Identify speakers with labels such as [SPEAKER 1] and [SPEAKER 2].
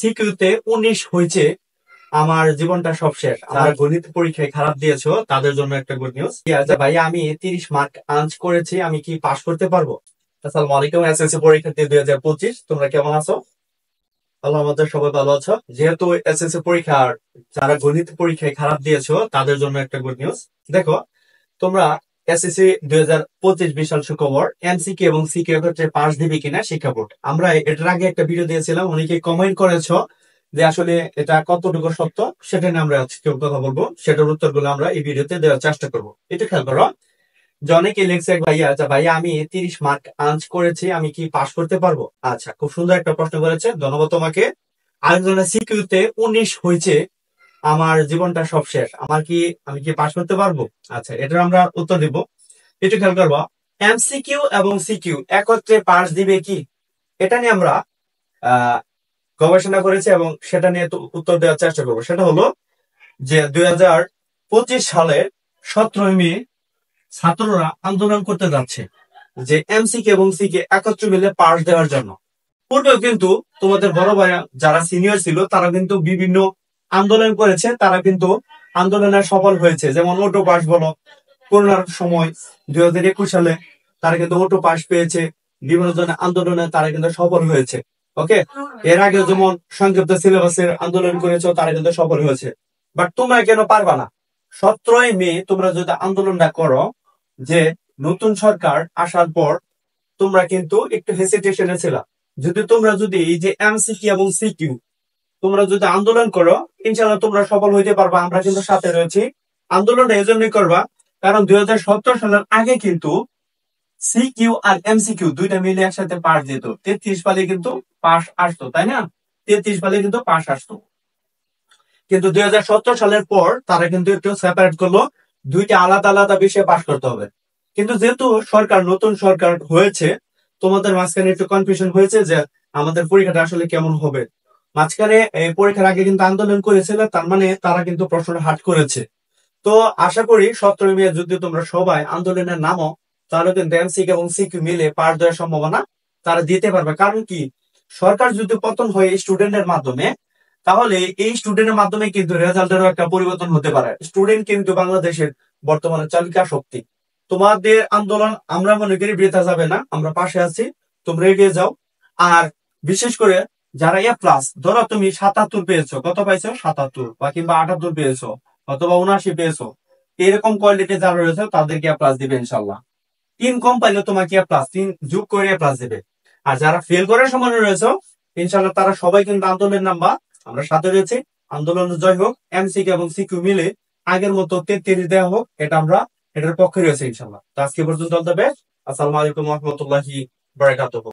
[SPEAKER 1] সিকিউতে 19 হয়েছে, আমার জীবনটা সব শেষ। আমার গণিত পরীক্ষায় খারাপ দিয়েছো তাদের জন্য একটা গুড নিউজ। ভাই আমি 30 মার্ক আঞ্চ করেছি, আমি কি পাশ করতে পারবো? আসসালামু আলাইকুম, এসএসসি পরীক্ষার্থী 2025, তোমরা কেমন আছো? আল্লাহ আমাদের সবাই ভালো আছো। যেহেতু এসএসসি পরীক্ষার যারা গণিত পরীক্ষায় খারাপ দিয়েছো তাদের জন্য একটা গুড নিউজ। দেখো, তোমরা এসএসসি 2025 বিশাল সুখবর, এমসিকিউ এবং সিকিউ ক্ষেত্রে পাস দিবে কিনা শিক্ষা বোর্ড। আমরা এটার আগে একটা ভিডিও দিয়েছিলাম, অনেকে কমেন্ট করেছো যে আসলে এটা কতটুকু সত্য, সেটা নিয়ে আমরা আজকে কথা বলবো। সেটার উত্তরগুলো আমরা এই ভিডিওতে দেওয়ার চেষ্টা করবো। এটা খেয়াল করো যে অনেকে লিখছে ভাইয়া, আচ্ছা ভাইয়া আমি 30 মার্ক আঞ্চ করেছি, আমি কি পাস করতে পারবো? আচ্ছা, খুব সুন্দর একটা প্রশ্ন করেছে, ধন্যবাদ তোমাকে। আরেকজনের সিকিউতে 19 হয়েছে, আমার জীবনটা সব শেষ, আমি কি পাস করতে পারবো? আচ্ছা, এটার আমরা উত্তর দিব। একটু খেয়াল করবো, এমসিকিউ এবং সিকিউ একত্রে পাস দিবে কি, এটা নিয়ে আমরা আহ গবেষণা করেছি এবং সেটা নিয়ে উত্তর দেওয়ার চেষ্টা করবো। সেটা হলো যে 2025 সালের 17 মে ছাত্ররা আন্দোলন করতে যাচ্ছে যে এমসিকিউ এবং সিকে একত্রে মিলে পাস দেওয়ার জন্য। পূর্বেও কিন্তু তোমাদের বড় ভাই যারা সিনিয়র ছিল তারা কিন্তু বিভিন্ন আন্দোলন করেছে, তারা কিন্তু আন্দোলনে সফল হয়েছে। যেমন অটো পাস বলো, করোনার সময় 2021 সালে তারা কিন্তু অটো পাস পেয়েছে, বিভিন্ন ধরনের আন্দোলনে তারা কিন্তু সফল হয়েছে। ওকে, এর আগে যেমন সংক্ষিপ্ত সিলেবাসের আন্দোলন করেছে, তারা কিন্তু সফল হয়েছে। বাট তোমরা কেন পারবা না? 17 মে তোমরা যদি আন্দোলনটা করো, যে নতুন সরকার আসার পর তোমরা কিন্তু একটু হেসিটেশনে ছিল, যদি এই যে এমসিকিউ এবং সিকিউ তোমরা যদি আন্দোলন করো, ইনশাল্লাহ তোমরা সফল হইতে পারবা। আমরা কিন্তু সাথে রয়েছি। আন্দোলনটা এই জন্যই করবা কারণ 2017 সালের আগে কিন্তু সিকিউ আর এমসিকিউ দুইটা মিলে একসাথে পাস যেত, 33 পালে কিন্তু পাস আসতো, তাই না? 33 পালে কিন্তু পাস আসতো। কিন্তু 2017 সালের পর তারা কিন্তু একটু সেপারেট করলো, দুইটা আলাদা আলাদা বিষয়ে পাস করতে হবে। কিন্তু যেহেতু নতুন সরকার হয়েছে, তোমাদের মাঝখানে একটু কনফিউশন হয়েছে যে আমাদের পরীক্ষাটা আসলে কেমন হবে। মাঝখানে এই পরীক্ষার আগে কিন্তু আন্দোলন করেছিল, তার মানে তারা কিন্তু প্রশ্নটা হার্ড করেছে। তো আশা করি 17 মে যদি তোমরা সবাই আন্দোলনে নামো, তাহলে কিন্তু এমসিকিউ এবং সিকিউ মিলে পাস দেওয়ার সম্ভাবনা তারা দিতে পারবে। কারণ কি, সরকার যদি পতন হয় স্টুডেন্টের মাধ্যমে, তাহলে এই স্টুডেন্টের মাধ্যমে কিন্তু রেজাল্টেরও একটা পরিবর্তন হতে পারে। স্টুডেন্ট কিন্তু বাংলাদেশের বর্তমানে চালিকা শক্তি। তোমাদের আন্দোলন আমরা মনে করি বৃথা যাবে না, আমরা পাশে আছি, তোমরা এগিয়ে যাও। আর বিশেষ করে যারা এ প্লাস, ধরো তুমি 77 পেয়েছো, কত পাইছো? 77 বা কিংবা 78 পেয়েছো অথবা 79 পেয়েছো, এরকম কোয়ালিটি যারা রয়েছে তাদেরকে এ প্লাস দিবে ইনশাল্লাহ। 3 কম পাইলে তোমাকে এ প্লাস 3 যোগ করে এ প্লাস দিবে। আর যারা ফেল করার সময় রয়েছে, ইনশাল্লাহ তারা সবাই কিন্তু আন্দোলনের নামবা, আমরা সাথে রয়েছি। আন্দোলন জয় হোক, এমসিকিউ এবং সিকিউ মিলে আগের মতো 33 দেওয়া হোক, এটার পক্ষে রয়েছে ইনশাল্লাহ। তো আজকে পর্যন্ত আসসালামু আলাইকুম ওয়া রাহমাতুল্লাহি ওয়া বারাকাতুহু।